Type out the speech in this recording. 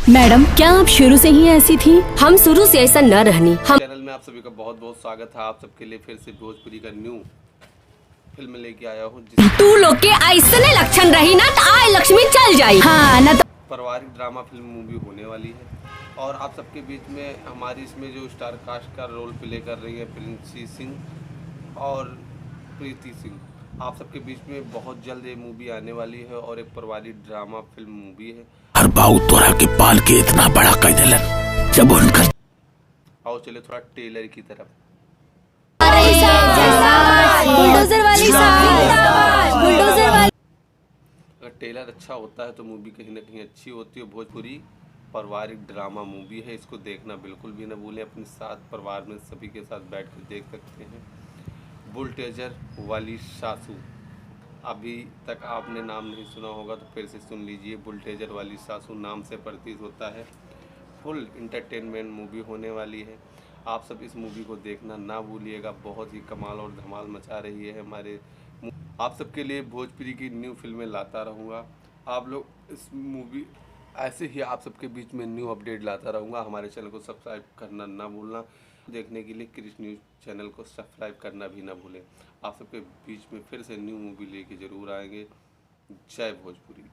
Madam, क्या आप शुरू से ही ऐसी थी? हम शुरू से ऐसा न रहनी। हम चैनल में आप सभी का बहुत बहुत स्वागत है। आप सबके लिए फिर से भोजपुरी का न्यू फिल्म लेके आया हूँ तू लोग के ऐसे लक्षण रही ना तो आय लक्ष्मी चल जाई। हाँ न तो पारिवारिक ड्रामा फिल्म मूवी होने वाली है और आप सबके बीच में हमारी इसमें जो स्टार कास्ट का रोल प्ले कर रही है प्रिंसी सिंह और प्रीति सिंह। आप सबके बीच में बहुत जल्द ये मूवी आने वाली है और एक पारिवारिक ड्रामा फिल्म मूवी है। हर बाऊ तोरा के पाल के इतना बड़ा कर दिलन जब उनका। आओ चले थोड़ा टेलर की तरफ। बुलडोजर वाली बुलडोजर वाली। अगर टेलर अच्छा होता है तो मूवी कहीं ना कहीं अच्छी होती है। भोजपुरी पारिवारिक ड्रामा मूवी है, इसको देखना बिल्कुल भी ना भूलें। अपने साथ परिवार में सभी के साथ बैठ कर देख सकते हैं। बुलडोजर वाली सासू, अभी तक आपने नाम नहीं सुना होगा तो फिर से सुन लीजिए। बुलडोजर वाली सासू नाम से प्रतीत होता है फुल इंटरटेनमेंट मूवी होने वाली है। आप सब इस मूवी को देखना ना भूलिएगा। बहुत ही कमाल और धमाल मचा रही है हमारे। आप सबके लिए भोजपुरी की न्यू फिल्में लाता रहूँगा। आप लोग इस मूवी ऐसे ही आप सबके बीच में न्यू अपडेट लाता रहूँगा। हमारे चैनल को सब्सक्राइब करना ना भूलना। देखने के लिए क्रिश न्यूज़ चैनल को सब्सक्राइब करना भी ना भूलें। आप सबके बीच में फिर से न्यू मूवी लेके ज़रूर आएंगे। जय भोजपुरी।